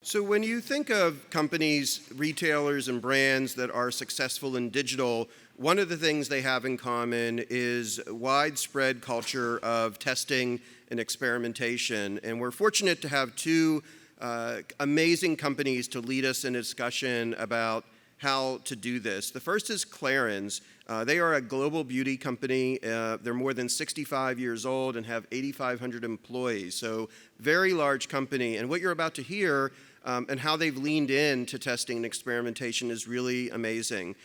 So when you think of companies, retailers, and brands that are successful in digital, one of the things they have in common is a widespread culture of testing and experimentation. And we're fortunate to have two amazing companies to lead us in a discussion about how to do this. The first is Clarins. They are a global beauty company. They're more than 65 years old and have 8,500 employees, so very large company. And what you're about to hear and how they've leaned in to testing and experimentation is really amazing.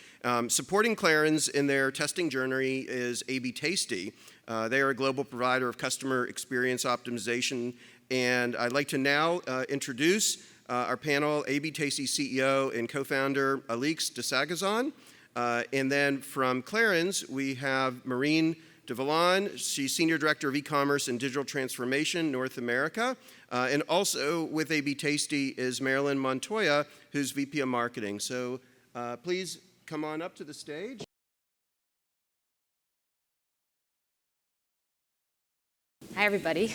Supporting Clarins in their testing journey is A/B Tasty. They are a global provider of customer experience optimization. And I'd like to now introduce our panel, A/B Tasty CEO and co-founder Alix de Sagazan. And then from Clarins, we have Marylin de Valon. She's Senior Director of eCommerce and Digital Transformation, North America. And also with A/B Tasty is Marylin Montoya, who's VP of Marketing. So please come on up to the stage. Hi, everybody.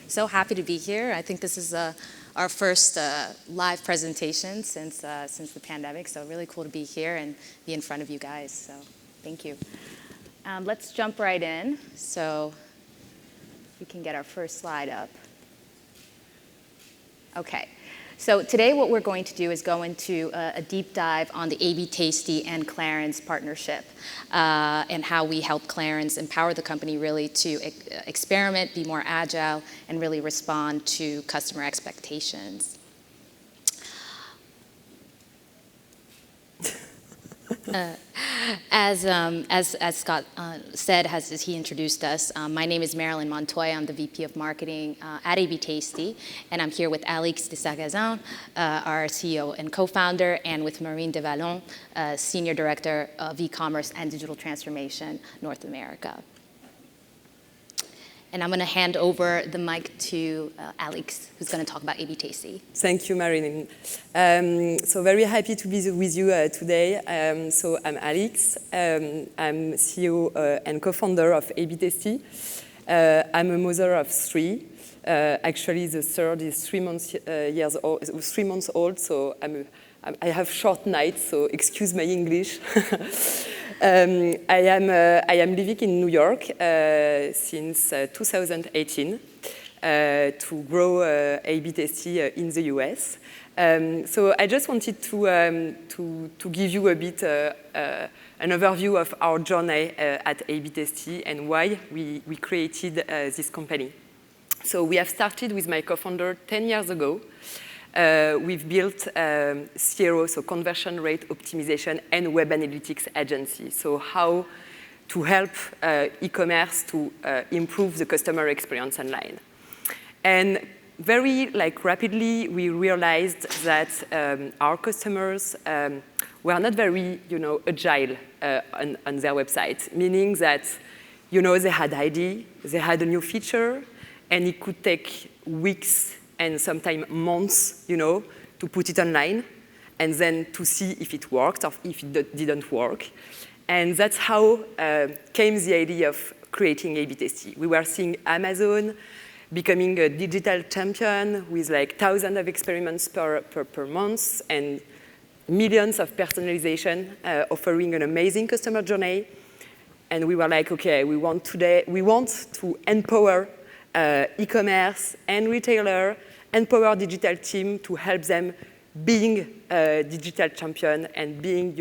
So happy to be here. I think this is our first live presentation since the pandemic, so really cool to be here and be in front of you guys, so thank you. Let's jump right in, so we can get our first slide up. Okay, so today what we're going to do is go into a deep dive on the A/B Tasty and Clarins partnership and how we help Clarins empower the company really to experiment, be more agile, and really respond to customer expectations. As Scott said, as he introduced us, my name is Marylin Montoya. I'm the VP of Marketing at A/B Tasty, and I'm here with Alix de Sagazan, our CEO and co-founder, and with Marylin de Valon, Senior Director of eCommerce and Digital Transformation, North America. And I'm going to hand over the mic to Alix, who's going to talk about A/B Tasty. Thank you, Marylin. So very happy to be with you today. So I'm Alix. I'm CEO and co-founder of A/B Tasty. I'm a mother of three. Actually, the third is 3 months old. So I have short nights, so excuse my English. I am living in New York since 2018 to grow A/B Tasty in the US. So I just wanted to give you a bit an overview of our journey at A/B Tasty and why we created this company. So we have started with my co-founder 10 years ago. We've built CRO, so conversion rate optimization, and web analytics agency. So how to help e-commerce to improve the customer experience online. And very rapidly, we realized that our customers were not very agile on their website, meaning that they had idea, they had a new feature, and it could take weeks and sometimes months, to put it online, and then to see if it worked or if it didn't work. And that's how came the idea of creating A/B Tasty. We were seeing Amazon becoming a digital champion with thousands of experiments per month and millions of personalization, offering an amazing customer journey. And we were like, okay, we want to empower e-commerce and retailer, empower digital team to help them being a digital champion and being,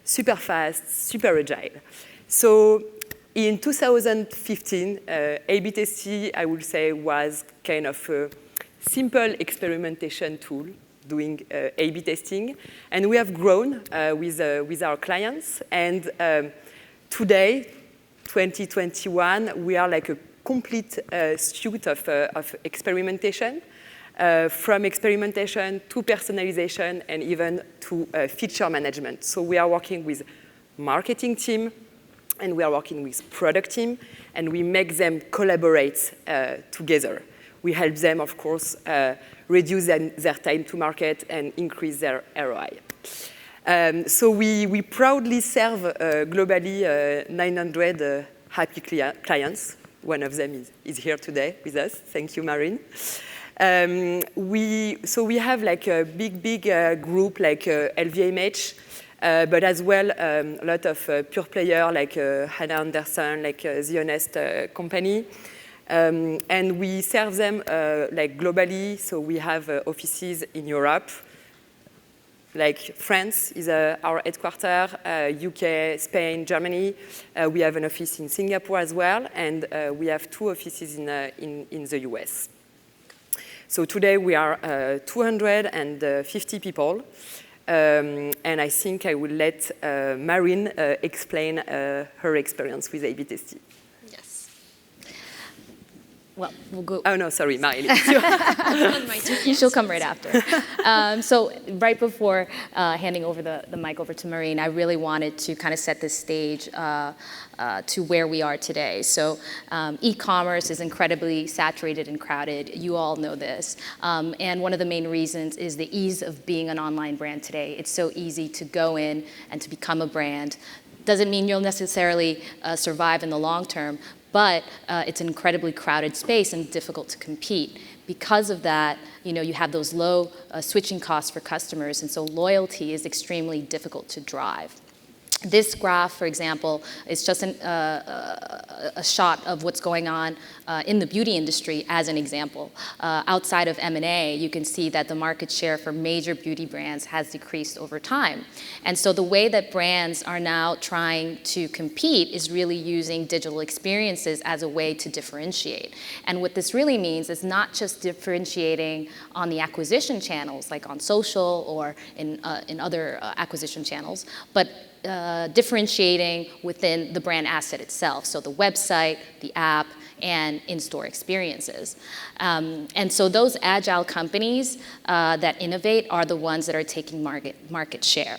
super fast, super agile. So in 2015, A/B Tasty, I would say, was kind of a simple experimentation tool doing A/B testing. And we have grown with our clients. And today, 2021, we are like a complete suite of experimentation, from experimentation to personalization and even to feature management. So we are working with marketing team and we are working with product team, and we make them collaborate together. We help them, of course, reduce their time to market and increase their ROI. So we proudly serve globally 900 happy clients. One of them is here today with us. Thank you, Marylin. We have like a big group like LVMH, but as well a lot of pure player like Hannah Anderson, like The Honest Company. And we serve them like globally, so we have offices in Europe. Like France is our headquarters, UK, Spain, Germany. We have an office in Singapore as well, and we have 2 offices in the US. So today we are 250 people, and I think I will let Marylin explain her experience with A/B testing. Yes. Well, we'll go. Oh no, sorry, Marylin. She'll come right after. So right before handing over the mic over to Marylin, I really wanted to kind of set the stage to where we are today. So e-commerce is incredibly saturated and crowded. You all know this. And one of the main reasons is the ease of being an online brand today. It's so easy to go in and to become a brand. Doesn't mean you'll necessarily survive in the long term, but it's an incredibly crowded space and difficult to compete. Because of that, you have those low switching costs for customers, and so loyalty is extremely difficult to drive. This graph, for example, is just a shot of what's going on in the beauty industry as an example. Outside of M&A, you can see that the market share for major beauty brands has decreased over time. And so the way that brands are now trying to compete is really using digital experiences as a way to differentiate. And what this really means is not just differentiating on the acquisition channels, like on social or in other acquisition channels, but differentiating within the brand asset itself, so the website, the app, and in-store experiences. And so those agile companies that innovate are the ones that are taking market share.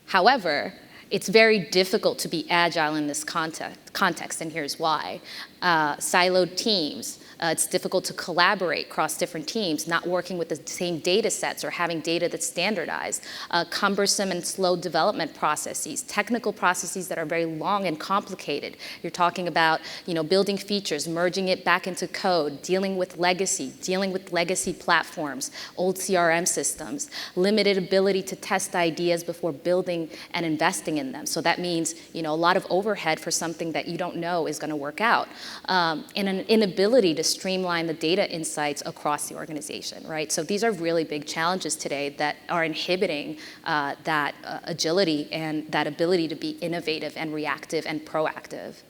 However, it's very difficult to be agile in this context, and here's why. Siloed teams. It's difficult to collaborate across different teams, not working with the same data sets or having data that's standardized. Cumbersome and slow development processes, technical processes that are very long and complicated. You're talking about building features, merging it back into code, dealing with legacy platforms, old CRM systems, limited ability to test ideas before building and investing in them. So that means a lot of overhead for something that you don't know is going to work out. And an inability to streamline the data insights across the organization, right? So these are really big challenges today that are inhibiting that agility and that ability to be innovative and reactive and proactive.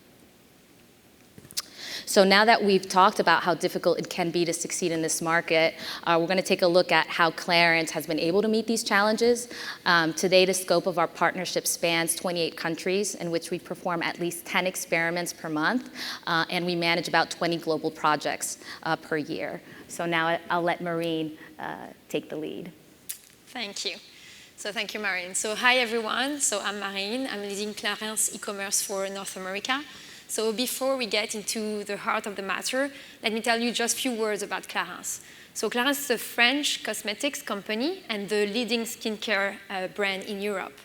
So now that we've talked about how difficult it can be to succeed in this market, we're going to take a look at how Clarins has been able to meet these challenges. Today, the scope of our partnership spans 28 countries in which we perform at least 10 experiments per month, and we manage about 20 global projects per year. So now I'll let Marylin take the lead. Thank you. So thank you, Marylin. So hi, everyone. So I'm Marylin. I'm leading Clarins e-commerce for North America. So before we get into the heart of the matter, let me tell you just a few words about Clarins. So Clarins is a French cosmetics company and the leading skincare brand in Europe.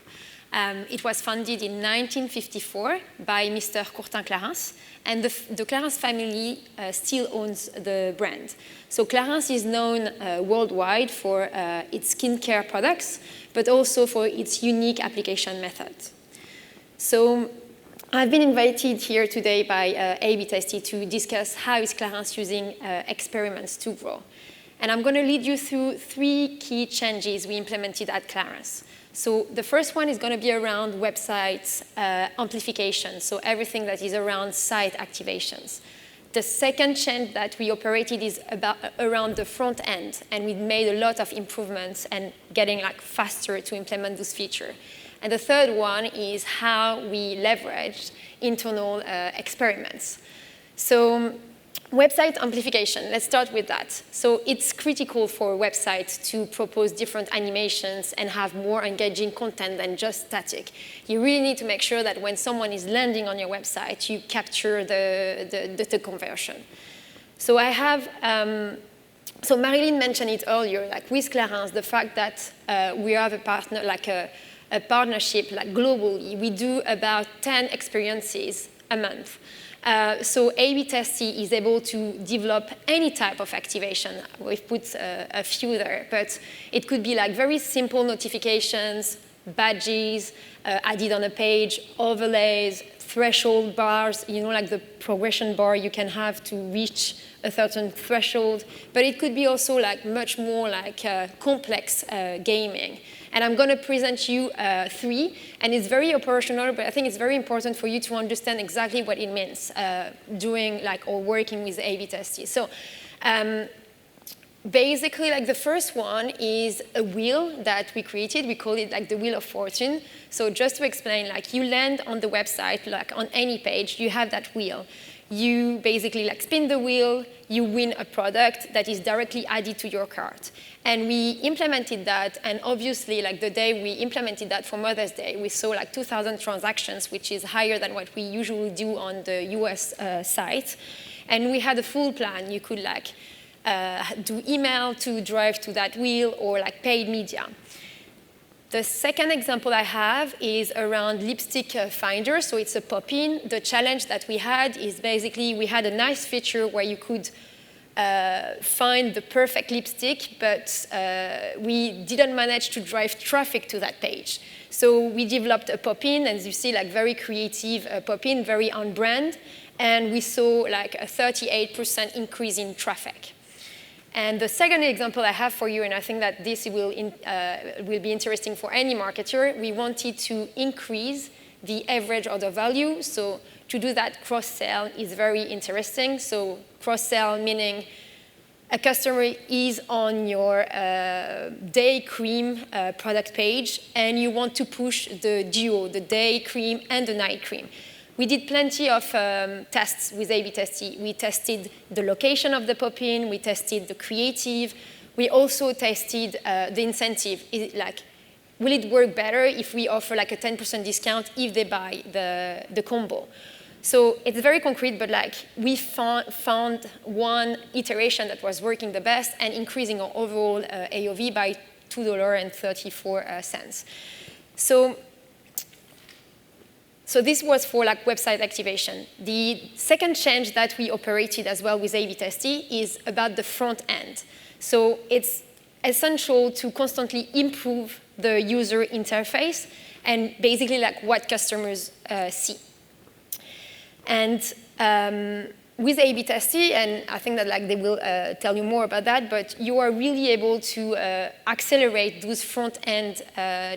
It was founded in 1954 by Mr. Courtin Clarins, and the Clarins family still owns the brand. So Clarins is known worldwide for its skincare products, but also for its unique application method. So I've been invited here today by A/B Testy to discuss how is Clarins using experiments to grow. And I'm going to lead you through 3 key changes we implemented at Clarins. So the first one is going to be around website amplification, so everything that is around site activations. The second change that we operated is around the front end, and we made a lot of improvements and getting faster to implement those features. And the third one is how we leveraged internal experiments. So website amplification, let's start with that. So it's critical for websites to propose different animations and have more engaging content than just static. You really need to make sure that when someone is landing on your website, you capture the conversion. So I have, so Marylin mentioned it earlier, with Clarins, the fact that we have a partner, a partnership globally. We do about 10 experiences a month. So A/B testing is able to develop any type of activation. We've put a few there, but it could be like very simple notifications, badges added on a page, overlays, threshold bars, like the progression bar you can have to reach a certain threshold. But it could be also like much more like complex gaming. And I'm going to present you 3, and it's very operational, but I think it's very important for you to understand exactly what it means doing or working with A/B testing. So basically, like the first one is a wheel that we created. We call it like the Wheel of Fortune. So just to explain, like you land on the website, like on any page, you have that wheel. You basically like spin the wheel, you win a product that is directly added to your cart. And we implemented that, and obviously like the day we implemented that for Mother's Day, we saw like 2,000 transactions, which is higher than what we usually do on the US site. And we had a full plan. You could like do email to drive to that wheel or like paid media. The second example I have is around lipstick finder. So it's a pop-in. The challenge that we had is basically we had a nice feature where you could find the perfect lipstick, but we didn't manage to drive traffic to that page. So we developed a pop-in, as you see, like very creative pop-in, very on brand, and we saw like a 38% increase in traffic. And the second example I have for you, and I think that this will be interesting for any marketer, we wanted to increase the average order value. So to do that, cross-sell is very interesting. So cross-sell meaning a customer is on your day cream product page, and you want to push the duo, the day cream and the night cream. We did plenty of tests with A/B testing. We tested the location of the pop-in. We tested the creative. We also tested the incentive. Will it work better if we offer like a 10% discount if they buy the combo? So it's very concrete, but like we found one iteration that was working the best and increasing our overall AOV by $2.34. So this was for like website activation. The second change that we operated as well with A/B testing is about the front end. So it's essential to constantly improve the user interface and basically like what customers see. And with A/B testing, and I think that like they will tell you more about that, but you are really able to accelerate those front end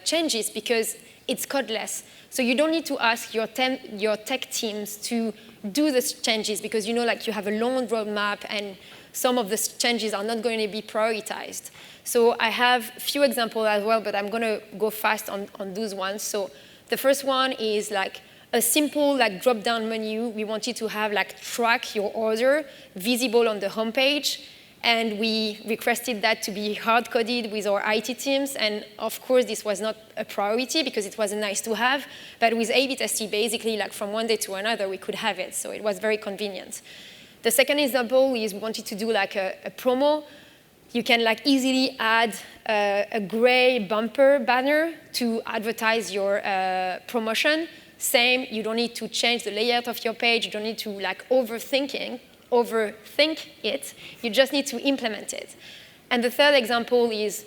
changes because it's codeless. So you don't need to ask your tech teams to do the changes because you know like you have a long roadmap and some of the changes are not going to be prioritized. So I have a few examples as well, but I'm going to go fast on those ones. So the first one is like a simple like drop-down menu. We wanted to have like track your order visible on the homepage. And we requested that to be hard-coded with our IT teams. And of course, this was not a priority because it was a nice to have. But with A/B testing, basically, like from one day to another, we could have it. So it was very convenient. The second example is we wanted to do like a promo. You can like easily add a gray bumper banner to advertise your promotion. Same, you don't need to change the layout of your page. You don't need to like overthink it, you just need to implement it. And the third example is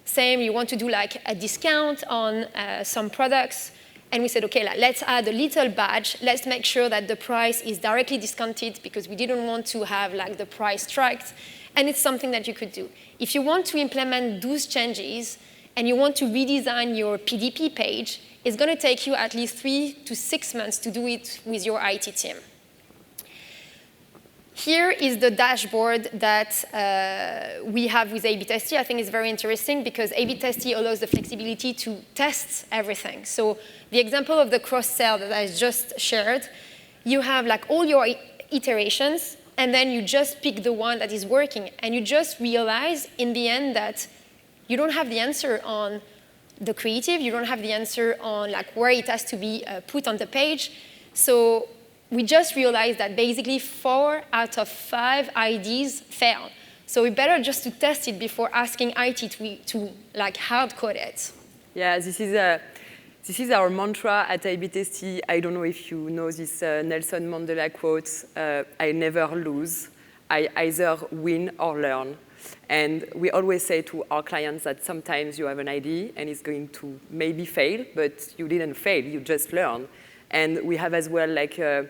same, you want to do like a discount on some products, and we said, okay, let's add a little badge, let's make sure that the price is directly discounted because we didn't want to have like the price tracked, and it's something that you could do. If you want to implement those changes and you want to redesign your PDP page, it's going to take you at least 3 to 6 months to do it with your IT team. Here is the dashboard that we have with A/B testing. I think it's very interesting because A/B testing allows the flexibility to test everything. So the example of the cross-sell that I just shared, you have like all your iterations, and then you just pick the one that is working, and you just realize in the end that you don't have the answer on the creative, you don't have the answer on like where it has to be put on the page. So we just realized that basically 4 out of 5 IDs fail. So we better just to test it before asking IT to like hard code it. Yeah, this is This is our mantra at IBTST. I don't know if you know this Nelson Mandela quote, I never lose. I either win or learn. And we always say to our clients that sometimes you have an idea and it's going to maybe fail, but you didn't fail, you just learn. And we have as well an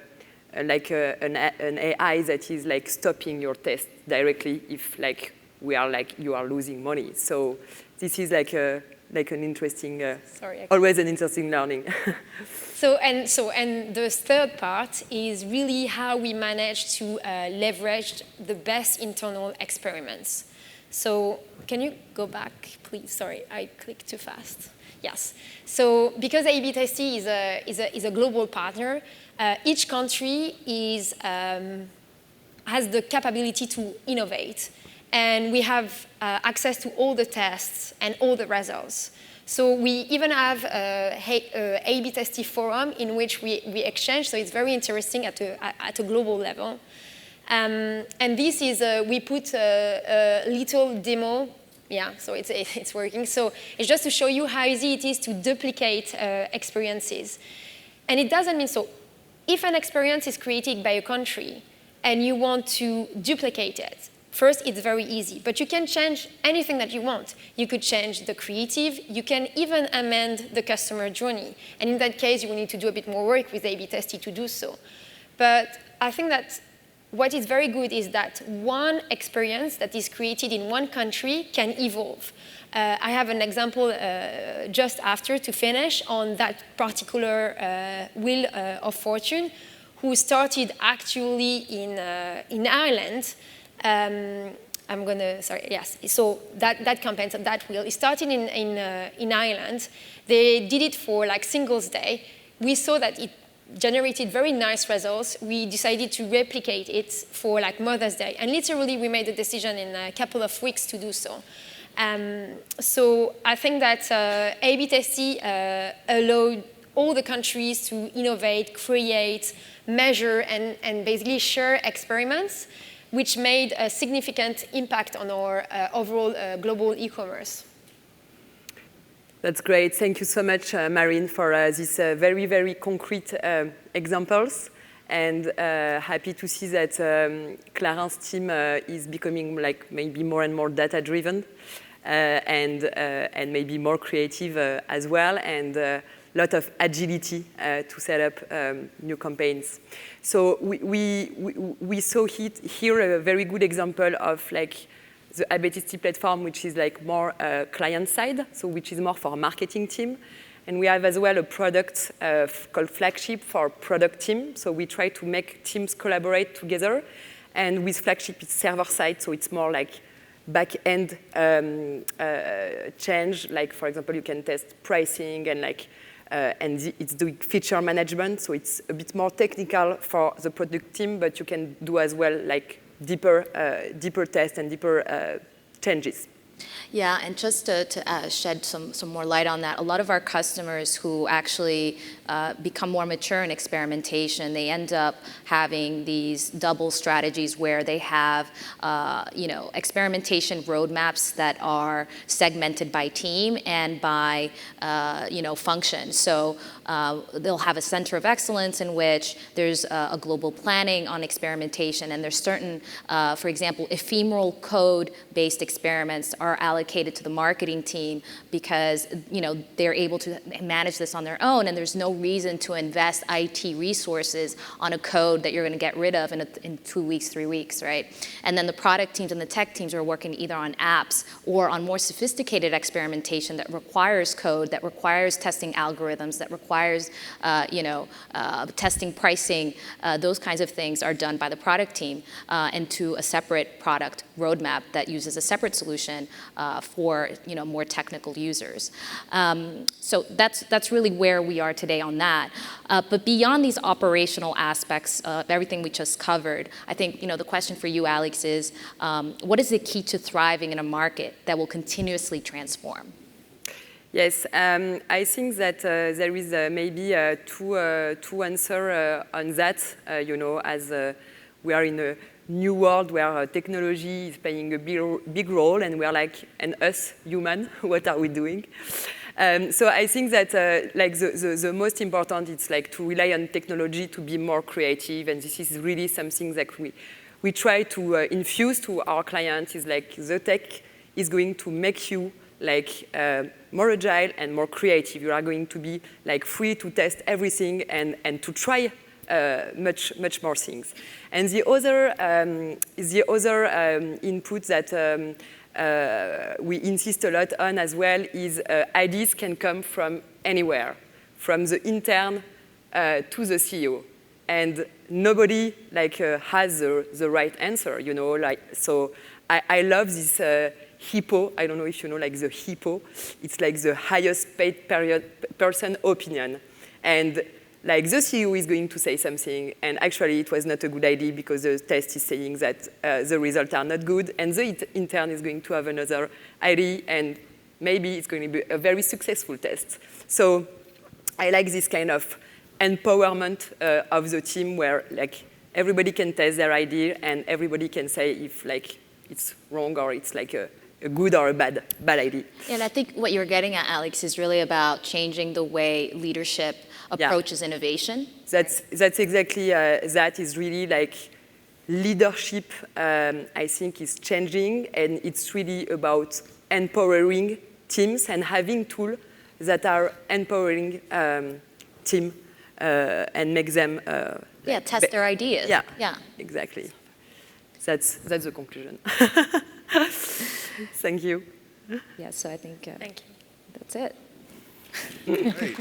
AI that is like stopping your test directly if you are losing money. So this is like an interesting, always an interesting learning. And the third part is really how we manage to leverage the best internal experiments. So can you go back, please? Sorry, I clicked too fast. Yes. So because A/B testing is a global partner, each country has the capability to innovate. And we have access to all the tests and all the results. So we even have A/B testing forum in which we exchange. So it's very interesting at a global level. And this is, we put a little demo. Yeah, so it's working. So it's just to show you how easy it is to duplicate experiences. And it doesn't mean, so if an experience is created by a country and you want to duplicate it, first, it's very easy, but you can change anything that you want. You could change the creative. You can even amend the customer journey. And in that case, you will need to do a bit more work with A/B testing to do so. But I think that what is very good is that one experience that is created in one country can evolve. I have an example just after to finish on that particular Wheel of Fortune, who started actually in Ireland. I'm gonna, sorry, yes. So that campaign, so that wheel, it started in Ireland. They did it for like Singles Day. We saw that it generated very nice results. We decided to replicate it for like Mother's Day. And literally we made a decision in a couple of weeks to do so. So I think that A/B testing allowed all the countries to innovate, create, measure, and basically share experiments, which made a significant impact on our overall global e-commerce. That's great. Thank you so much, Marylin, for these very, very concrete examples. And happy to see that Clarins' team is becoming like maybe more and more data-driven and maybe more creative as well, and a lot of agility to set up new campaigns. So we saw here a very good example of like the IBTST platform, which is like more client side, so which is more for marketing team. And we have as well a product called Flagship for product team. So we try to make teams collaborate together. And with Flagship, it's server side, so it's more like back-end change. Like, for example, you can test pricing and like, it's doing feature management. So it's a bit more technical for the product team, but you can do as well like deeper tests and deeper changes. Yeah, and just to shed some more light on that, a lot of our customers who actually become more mature in experimentation, they end up having these double strategies where they have, experimentation roadmaps that are segmented by team and by, function. So they'll have a center of excellence in which there's a global planning on experimentation, and there's certain, for example, ephemeral code-based experiments are allocated to the marketing team because they're able to manage this on their own, and there's no reason to invest IT resources on a code that you're going to get rid of in 2 weeks, 3 weeks, right? And then the product teams and the tech teams are working either on apps or on more sophisticated experimentation that requires code, that requires testing algorithms, that requires testing pricing. Those kinds of things are done by the product team and to a separate product roadmap that uses a separate solution for more technical users. So that's really where we are today on that. But beyond these operational aspects of everything we just covered, I think the question for you, Alix, is what is the key to thriving in a market that will continuously transform? Yes, I think that there is maybe two answers on that. As we are in a new world where technology is playing a big role, and we are like, and us, human, what are we doing? So I think that like the most important is like to rely on technology to be more creative, and this is really something that we try to infuse to our clients. Is like the tech is going to make you like more agile and more creative. You are going to be like free to test everything and to try much more things. And the other input that we insist a lot on as well is ideas can come from anywhere, from the intern to the CEO, and nobody like has the right answer, you know. Like, so I love this HIPPO. I don't know if you know, like the HIPPO. It's like the highest paid person opinion, and like the CEO is going to say something, and actually it was not a good idea because the test is saying that the results are not good, and the intern is going to have another idea, and maybe it's going to be a very successful test. So I like this kind of empowerment of the team where like everybody can test their idea and everybody can say if like it's wrong or it's like a good or a bad idea. And I think what you're getting at, Alix, is really about changing the way leadership approaches innovation. That's exactly that is really like leadership. I think is changing, and it's really about empowering teams and having tools that are empowering team and make them test their ideas. Yeah, exactly. That's the conclusion. Thank you. Yeah, so I think Thank you. that's it. Great.